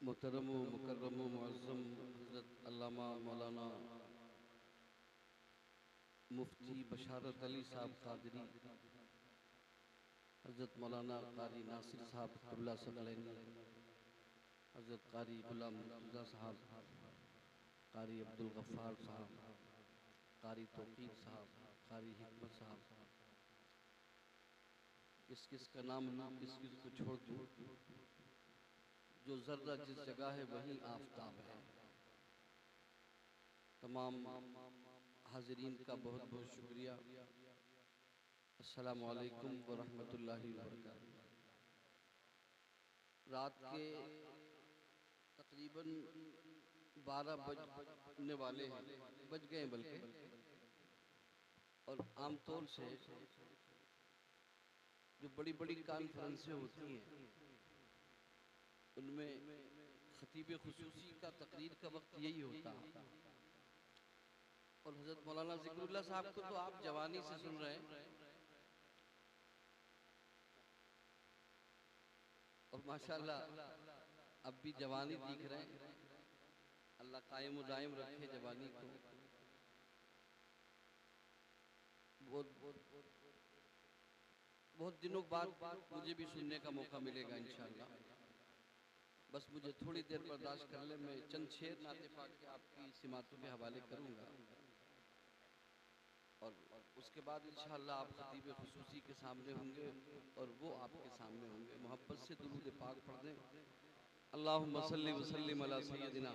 मोहतरम मुकर्रम मुअज़्ज़म हज़रत अल्लामा मौलाना मुफ्ती बशारत अली साहब क़ादरी, हज़रत मौलाना क़ारी नासिर साहब क़िबला सदलैन, हज़रत क़ारी ग़ुलाम मुर्तज़ा साहब, क़ारी अब्दुल गफ़्फ़ार साहब, क़ारी तौक़ीर साहब, क़ारी हिकमत साहब, किस किस का नाम लूँ किस किस को छोड़ दूँ, जो ज़र्रा जिस जगह है वहीं आफ़ताब है। तमाम हाज़रीन का बहुत बहुत शुक्रिया। अस्सलामु अलैकुम व रहमतुल्लाहि व बरकातुहू। रात के तकरीबन 12 बजने वाले हैं, बज गए हैं बल्कि, और आमतौर से जो बड़ी बड़ी कॉन्फ्रेंसें होती हैं उनमें खतीब खुसूसी का तकरीर का वक्त यही होता है। और हज़रत मौलाना ज़िक्रुल्लाह साहब को तो आप जवानी से सुन रहे हैं, और माशाल्लाह अब भी जवानी दिख रहे हैं। अल्लाह कायम दायम रखे जवानी को। बहुत दिनों बाद मुझे भी सुनने का मौका मिलेगा इंशाअल्लाह। बस मुझे थोड़ी देर बर्दाश्त कर ले, मैं चंद शेर नाते पाक के आपकी सिमातों के हवाले करूँगा, और उसके बाद इंशाअल्लाह आप खतीब खुसूसी के सामने होंगे और वो आपके सामने होंगे। मोहब्बत से दुरूद पाक पढ़ दें। अल्लाहुम्मा सल्लि व सल्लिम अला सय्यदिना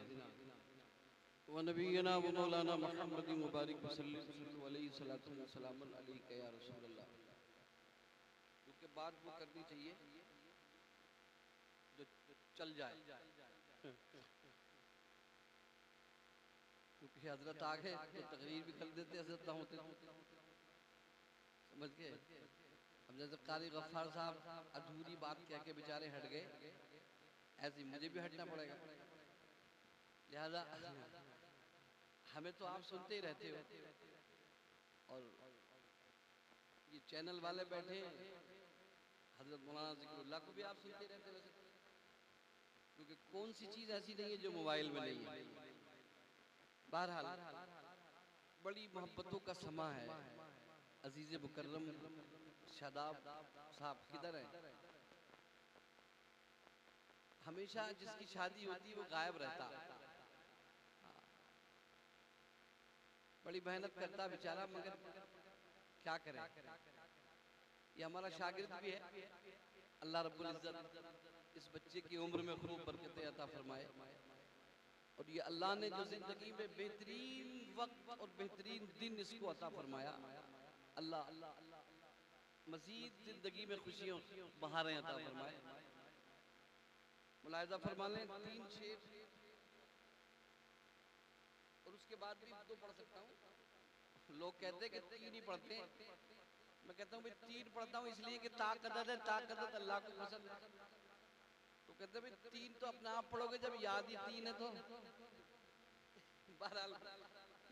व नबिय्यिना व मौलाना मुहम्मदिन मुबारक सल्लल्लाहु अलैहि सलातु व सलाम अलैका या रसूल अल्लाह। उसके बाद वो करनी चाहिए जो चल जाए, क्योंकि हजरत आ गए तो तकरीर भी कर देते, हजरत ना होते समझ गए। अब जैसे क़ारी गफ़्फ़ार साहब अधूरी बात कह के बेचारे हट गए, ऐसे मुझे भी हटना पड़ेगा। लिहाजा हमें तो आप सुनते ही रहते हो, और ये चैनल वाले बैठे हैं, हजरत मौलाना ज़िक्रुल्लाह को भी आप सुनते रहते हो, क्योंकि कौन सी चीज़ ऐसी नहीं है जो मोबाइल में नहीं है। बहरहाल बड़ी मोहब्बतों का समा है। अजीज़ मुकर्रम शादाब साहब किधर हैं? हमेशा जिसकी शादी होती है वो गायब रहता, बड़ी मेहनत करता बेचारा, मगर क्या करें। ये हमारा शागिर्द भी है। अल्लाह रब्बुल इज्जत इस बच्चे की उम्र में खूब बरकतें अता फरमाए, और ये अल्लाह ने जो जिंदगी में बेहतरीन वक्त और बेहतरीन दिन इसको अता फरमाया, अल्लाह मजीद जिंदगी में खुशियों बहारें अता फरमाए। मुलाहिजा फरमा लें 3 शेर, और उसके बाद भी 2 पढ़ सकता हूँ। लोग कहते हैं कि 3 ही पढ़ते हैं, मैं कहता हूँ भाई 3 पढ़ता हूँ इसलिए कि ताकत है, ताकत अल्लाह को पसंद है। तो कहते हैं भाई 3 तो अपने आप पढ़ोगे जब याद ही 3 है तो। बहरहाल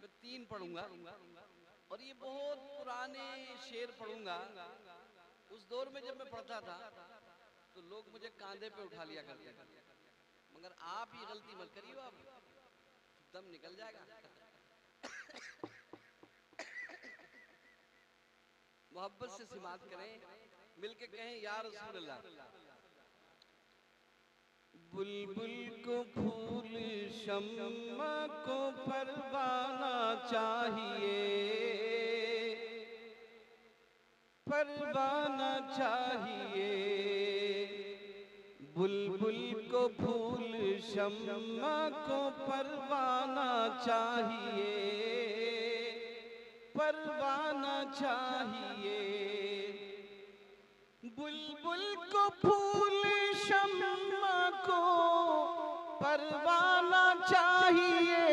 मैं 3 पढ़ूंगा, और ये बहुत पुराने शेर पढ़ूंगा। उस दौर में जब मैं पढ़ता था तो लोग मुझे कांधे पे उठा लिया करते थे, मगर आप ये गलती मत करिए, आप दम निकल जाएगा। मोहब्बत से सिमात करें, मिलके कहें या रसूल अल्लाह। बुलबुल को फूल, शम्मा को परवाना चाहिए, परवाना चाहिए। बुलबुल को फूल, शम्मा को परवाना चाहिए, परवाना चाहिए। बुलबुल को फूल, शम्मा को परवाना चाहिए,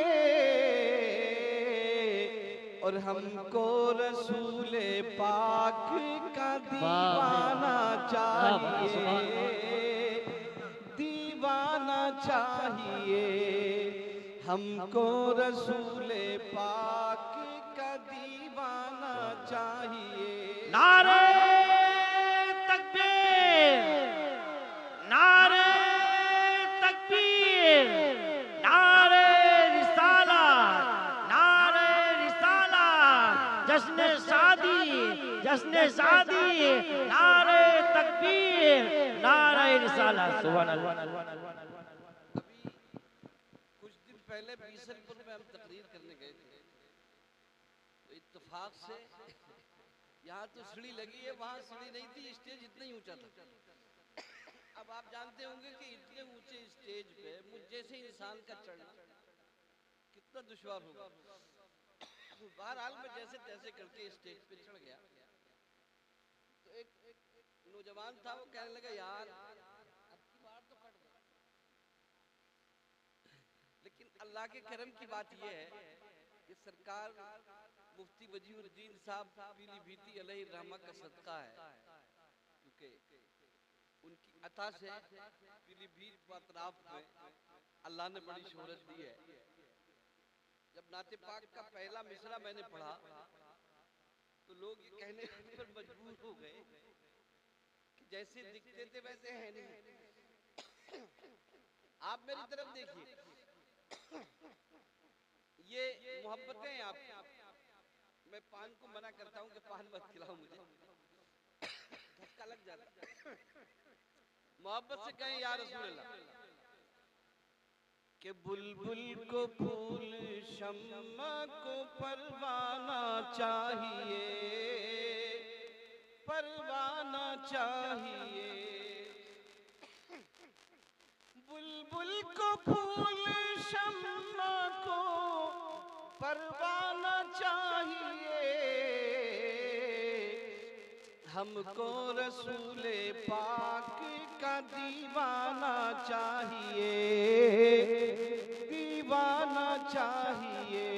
और हमको रसूले पाक का दीवाना चाहिए, दीवाना चाहिए। हमको रसूले पाक का दीवाना चाहिए। नारे तकबीर, नारे तकबीर। ताला। सुभान अल्लाह। अभी कुछ दिन पहले बीसलपुर में हम तकरीर करने गए थे, तो इत्तेफाक से यहाँ तो सीढ़ी लगी है, वहाँ सीढ़ी नहीं थी, स्टेज इतना ही ऊंचा था। अब आप जानते होंगे कि इतने ऊंचे स्टेज पे मुझ जैसे इंसान का चढ़ना कितना दुश्वार होगा। बहरहाल मैं जैसे तैसे करके स्टेज पे चढ़ गया, तो एक नौजवान था, वो कहने लगा यार अब की बार तो कट गया। लेकिन अल्लाह के करम की बात यह है कि सरकार मुफ्ती वजीउद्दीन साहब पीलीभीती अलैहि रहमा का सदका है, क्योंकि उनकी अता से पीलीभीत व अतराफ में अल्लाह ने बड़ी शोहरत दी है। जब नाते पाक का पहला मिसरा मैंने पढ़ा तो लोग ये कहने पर मजबूर हो गए कि जैसे दिखते थे वैसे हैं नहीं। आप मेरी तरफ देखिए, ये मोहब्बतें आप, मैं पान को मना करता हूँ कि पान मत खिलाओ, मुझे धक्का लग जाता। मोहब्बत से कहें या रसूल अल्लाह कि बुलबुल को फूल शम्मा को परवाना चाहिए, परवाना चाहिए। बुलबुल को फूल शम्मा को परवाना चाहिए, हमको रसूले पाक का दीवाना चाहिए, दीवाना चाहिए।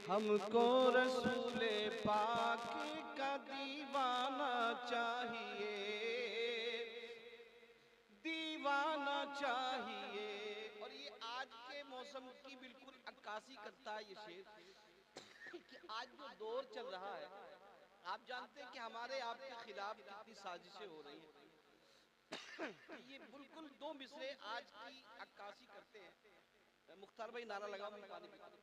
हमको रसूले पाक का दीवाना चाहिए, दीवाना चाहिए। और ये आज के मौसम की बिल्कुल अक्कासी करता है ये शेर कि आज जो दौर चल रहा है, आप जानते हैं कि हमारे आपके खिलाफ कितनी साजिशें हो रही हैं। ये बिल्कुल दो मिसरे आज की अक्कासी करते हैं। मुख्तार भाई नारा लगाओ, मैं पानी पीता हूं।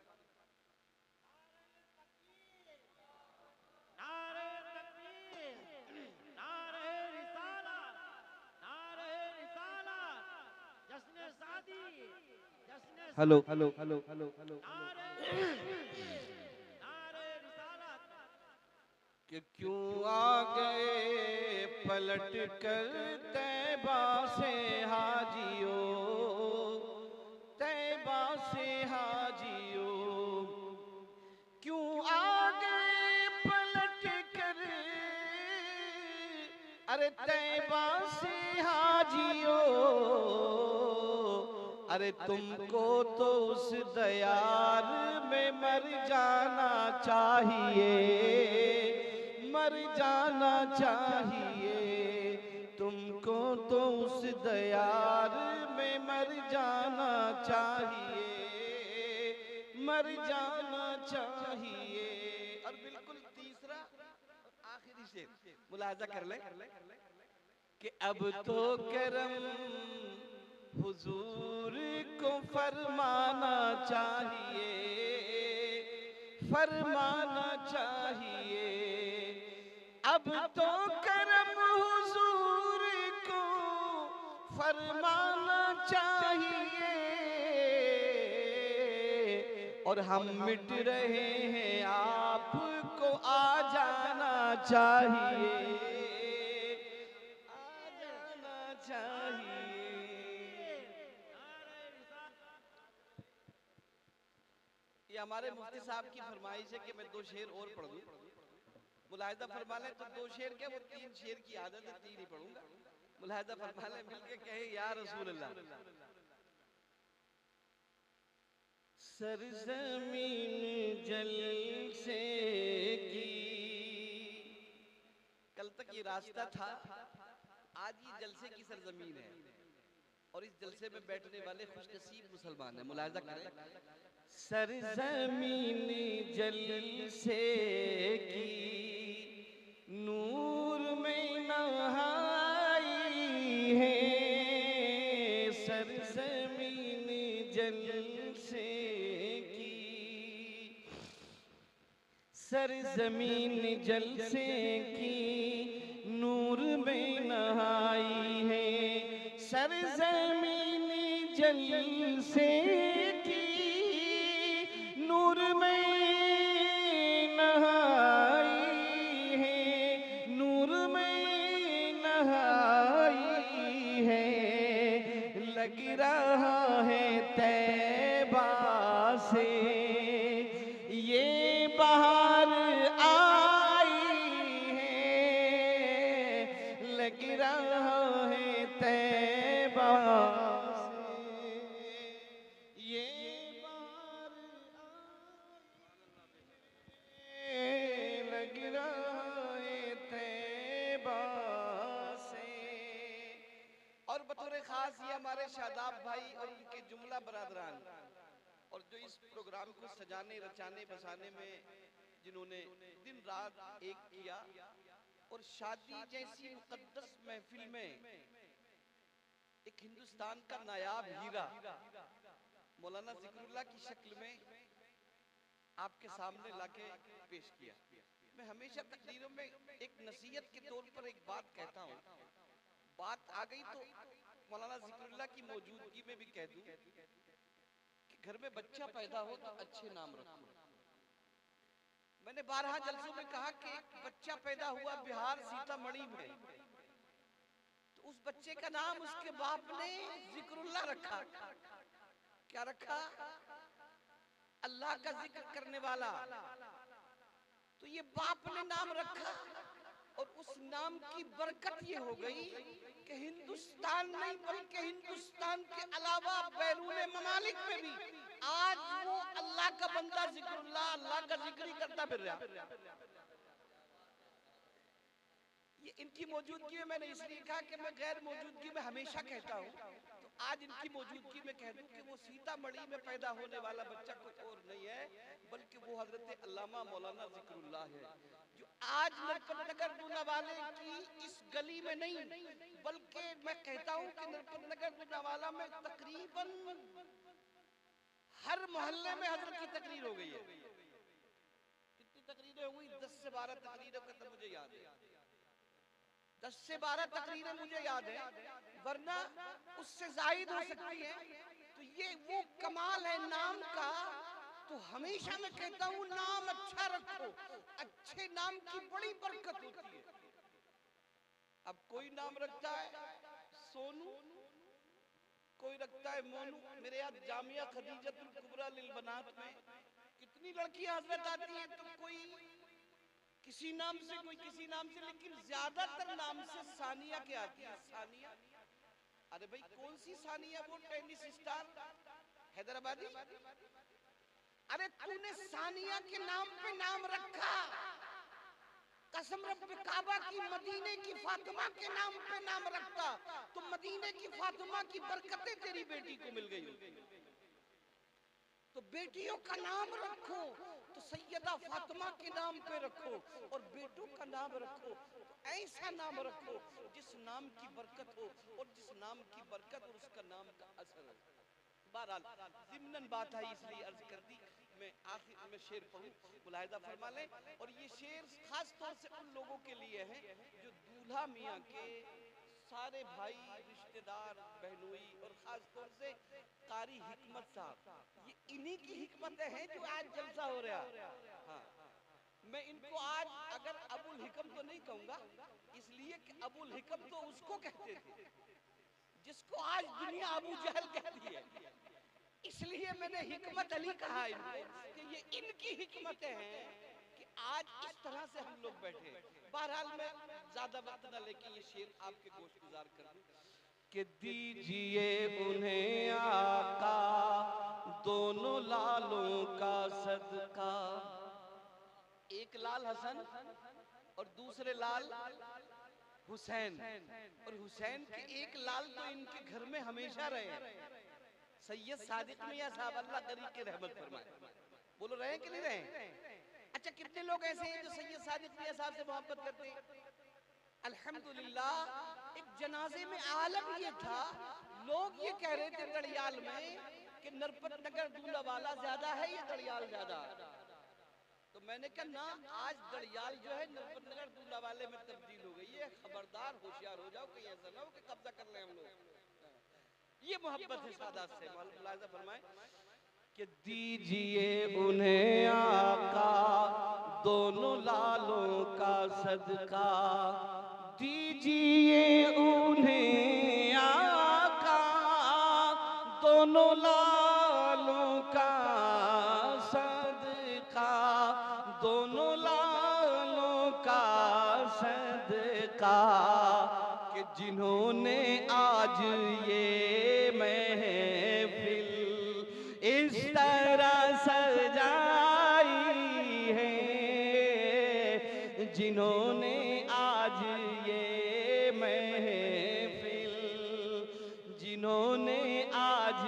नारे तकबीर, नारे रिसालत, नारे रिसालत, जश्न शादी, जश्न hello hello hello hello hello नारे रिसालत। कि क्यों आ गए पलट कर तैबा से हाजियो, तैबा से हाजियो। क्यों आ गए पलट कर, अरे तैबा से हाजियो। अरे तुमको तो उस दयार में मर जाना चाहिए, मर जाना चाहिए। तुमको तो उस दयार में मर जाना चाहिए, मर जाना चाहिए। और बिल्कुल तीसरा आखिरी शेर मुलाजा कर ले कि अब तो करम हुजूर को फरमाना चाहिए, फरमाना चाहिए। अब तो करम हुजूर को फरमाना चाहिए, और हम मिट रहे हैं आपको आ जाना चाहिए, आ जाना चाहिए। ये हमारे मुफ्ती साहब की फरमाइश है कि मैं दो शेर और पढ़ दूं। मुलाहिदा फरमा लें तो दो शेर क्या, वो 3 शेर की आदत है, 3 ही पढ़ूंगा। मुलाहिदा फरमा लें, मिलके कहे या रसूल अल्लाह। सरजमीन जल से की, कल तक ये रास्ता था, आज ये जलसे की सरजमीन है, और इस जलसे में बैठने वाले खुशनसीब मुसलमान हैं। मुलाहिजा करें, सरजमीन जल से की नूर में नहाई है, सरजमीन जल से की, सरजमीन जल से की नूर में नहाई है, सरज़मीन जल से की नूर में नहाई है, नूर में नहाई है, लग रहा है तैबा से ये बहार आई है, लग रहा है तैबा से ये बहार आई, लग रहा है तैबा से। और बतौर खास ये हमारे शादाब भाई और उनके जुमला बरादरान और जो इस प्रोग्राम को सजाने रचाने बसाने में जिन्होंने दिन रात एक किया और शादी जैसी मुकद्दस महफिल में एक हिंदुस्तान का नायाब हीरा मौलाना जिक्रुल्लाह की शक्ल में आपके सामने लाके पेश किया। मैं हमेशा तकरीरों में एक नसीहत के तौर पर एक बात कहता हूँ, बात आ गई तो मौलाना जिक्रुल्लाह की मौजूदगी में भी कह दूं कि घर में बच्चा पैदा हो तो अच्छे नाम रखो। मैंने 12 जलसों में कहा कि एक बच्चा पैदा हुआ बिहार सीतामढ़ी में, तो उस बच्चे का नाम उसके बाप ने जिक्रुल्लाह रखा। क्या रखा? अल्लाह का जिक्र करने वाला। तो ये बाप ने नाम रखा और उस नाम की बरकत ये हो गई कि हिंदुस्तान नहीं बल्कि हिंदुस्तान के अलावा बैरून ममालिक में भी आज वो अल्लाह का बंदा जिक्रुल्लाह अल्लाह का जिक्र ही करता फिर रहा। ये इनकी मौजूदगी में मैंने इसलिए कहा कि मैं गैर मौजूदगी में हमेशा कहता हूँ, तो आज इनकी मौजूदगी में कह दूं कि वो सीतामढ़ी में पैदा होने वाला बच्चा कोई और नहीं है बल्कि वो हजरत अल्लामा मौलाना जिक्रुल्लाह है, जो आज नरपत नगर दूनावाले की इस गली में नहीं बल्कि मैं कहता हूँ कि नरपत नगर दूनावाला में तकरीबन हर मोहल्ले में हजरत की तकरीर हो गई है। कितनी तकरीरें हुई? 10 से 12 तकरीरों का तो मुझे याद है, 10 से 12 तकरीरें मुझे याद है, वरना उससे जायद हो सकती है। तो ये वो कमाल है नाम का। तो हमेशा मैं कहता हूँ नाम अच्छा रखो, अच्छे नाम की बड़ी बरकत होती है। अब कोई नाम रखता है सोनू, कोई रखता है मोनू। मेरे याद जामिया खदीजतुल कुबरा लिल बनात में कितनी लड़कियां हजरत आती हैं, तो कोई किसी नाम से कोई किसी नाम से, लेकिन ज्यादातर नाम से सानिया के आती है। सानिया, अरे भाई कौन सी सानिया? वो टेनिस स्टार हैदराबादी। अरे तूने सानिया के नाम पे नाम रखा, कसम रब्बे काबा की मदीने की फातिमा के नाम पे नाम रखता तो मदीने की फातिमा की बरकतें तेरी बेटी को मिल गई। तो बेटियों का नाम रखो तो सैयदा फातिमा के नाम पे रखो, और बेटों का नाम रखो तो ऐसा नाम रखो जिस नाम की बरकत हो और जिस नाम की बरकत और उसका नाम का असर हो। बहरहाल ज़िम्नन बात आई इसलिए अर्ज कर दी। मैं आखिर में शेर पढ़ूं, मुलाहिजा फरमा लें। और ये शेर खास तौर से उन लोगों के लिए है जो दूल्हा मियाँ के सारे भाई रिश्तेदार बहनोई और खास तौर से कारी हिकमत साहब, ये इन्हीं की हिकमतें हैं जो आज जलसा हो रहा। हाँ, मैं इनको आज अगर अबुल हिकम तो नहीं कहूंगा, इसलिए कि अबुल हिकम तो उसको कहते थे जिसको आज दुनिया अबू जहल कहती है, इसलिए मैंने हिकमत अली कहा इनको कि ये इनकी हिकमतें हैं कि आज इस तरह से हम लोग बैठे। बहरहाल मैं ज्यादा वक्त न लेके ये शेर आपके गोश गुजार कर दूं कि दीजिए उन्हें आका दोनों लालों का सदका। एक लाल हसन और दूसरे लाल हुसैन, और हुसैन के एक लाल तो इनके घर में हमेशा रहे, सैयद सादिक मियां साहब, अल्लाह गरीब के रहमत फरमाए। बोलो रहे कि नहीं रहे? अच्छा, कितने लोग ऐसे हैं जो सैयद सादिक मियां साहब से मोहब्बत करते हैं? अल्हम्दुलिल्लाह। एक जनाजे में आलम ये था, लोग ये कह रहे थे दड़ियाल में कि नरपत नगर दूल्हावाला ज्यादा है या दड़ियाल ज्यादा। तो मैंने कहा ना, आज दड़ियाल जो है नरपत नगर दूल्हावाले में तब्दील हो गई है। खबरदार, होशियार हो जाओ, कहीं ऐसा ना हो कि कब्जा कर ले हम लोग। ये मोहब्बत है सादात से। मुलाहिजा फरमाए कि दीजिए उन्हें आका दोनों लालों का सदका, दीजिए उन्हें आका दोनों लालों का सदका, दोनों लालों का सदका, कि जिन्होंने आज ये महफिल इस तरह सजाई है, जिन्होंने आज ये महफिल, जिन्होंने आज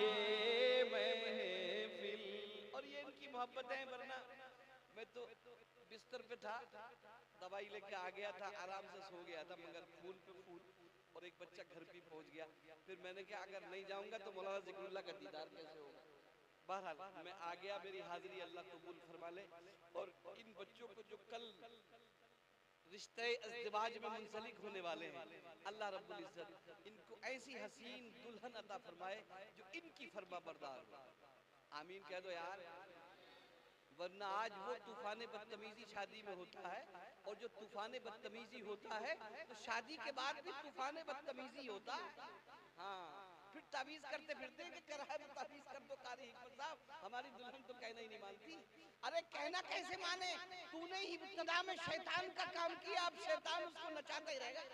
ये महफिल। और ये इनकी मोहब्बतें हैं। वरना मैं तो बिस्तर पे था, दवाई लेके आ गया था, आराम से सो गया था, मगर फूल पे फूल और एक बच्चा घर भी पहुंच गया। फिर मैंने कहा अगर नहीं जाऊंगा तो मौलाना जिक्रुल्लाह का दीदार कैसे होगा। बहरहाल मैं आ गया, मेरी हाजिरी अल्लाह कबूल फरमा ले। और इन बच्चों को जो कल रिश्ते इज़्दिवाज में मुंसलिक होने वाले हैं, अल्लाह रब्बुल इज्जत इनको ऐसी हसीन दुल्हन अता फरमाए जो इनकी फरमा बरदार हो। आमीन कह दो यार। वरना आज वो तूफान बदतमीजी शादी में होता है, और जो तूफान बदतमीजी होता है तो शादी के बाद भी तूफान बदतमीजी होता है। हाँ, फिर तावीज करते फिरते कि कराए में तावीज कर दो कारी हिकमत साहब, हमारी दुल्हन तो कहना ही नहीं मानती। अरे कहना कैसे माने, तूने ही इब्तिदा में शैतान का काम किया, अब शैतान उसको नचाता ही रहेगा।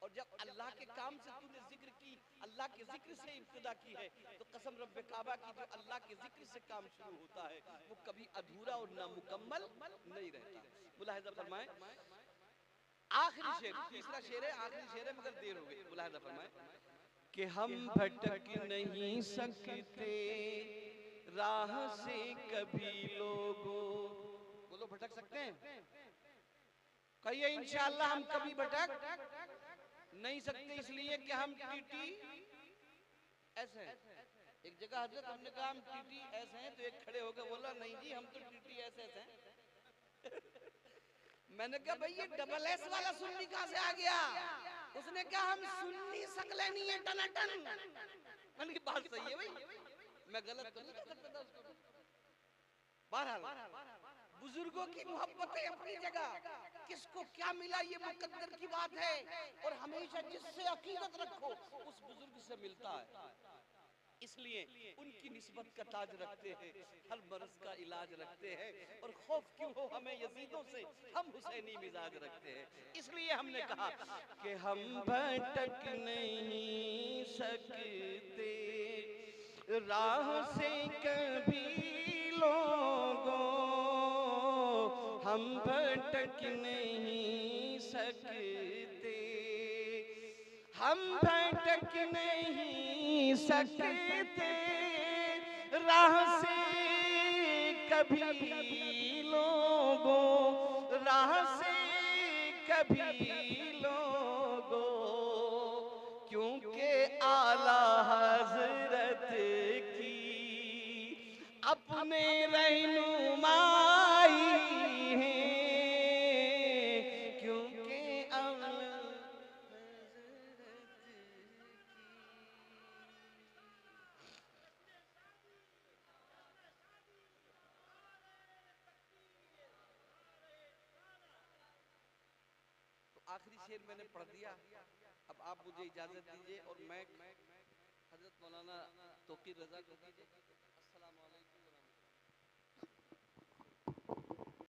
और जब अल्लाह के काम से तूने जिक्र की, अल्लाह के जिक्र से इब्तिदा की है, तो कसम रब्बे काबा की जो अल्लाह के जिक्र से काम शुरू होता है वो कभी अधूरा और नामुकम्मल नहीं रहता। मुलाहिजा फरमाए आखिरी शेर, तीसरा शेर है, आखिरी शेर है मगर देर हो गई। मुलाहिजा फरमाए कि हम भटक नहीं सकते राह से कभी लोगों। बोलो भटक सकते हैं? कहिए इंशाअल्लाह हम कभी भटक नहीं सकते, इसलिए कि हम टीटी ऐसे हैं। एक जगह हजरत हमने कहा हम टीटी ऐसे हैं, तो एक खड़े होकर बोला नहीं जी हम तो टीटी ऐसे हैं। मैंने कहा भाई ये डबल एस वाला सुन्नी कहां से आ गया? उसने कहा हम सुन्नी सकले नहीं है टनाटन। मैंने कहा बात सही है भाई, मैं गलत तो नहीं कर सकता था उसको। बहरहाल बुजुर्गों की मोहब्बतें अपनी जगह, किसको क्या मिला ये मुकद्दर की बात है। और हमेशा जिससे अकीदत रखो उस बुजुर्ग से मिलता है, इसलिए उनकी निस्बत का ताज रखते हैं, हर मर्ज का इलाज रखते हैं। और खौफ क्यों हो हमें यजीदों से, हम हुसैनी मिजाज रखते हैं। इसलिए हमने कहा कि हम भटक नहीं सकते राह से कभी लोगों, हम भटक नहीं सकते, हम भटक नहीं सकते राह से कभी लोगों, राह से कभी लोगों, क्योंकि आला हजरत की अपने रहनुमाई है, क्योंकि आला आखिरी शेर मैंने पढ़ दिया। अब आप मुझे इजाजत दीजिए और मैं हजरत मौलाना तौकीर रजा को दीजिए।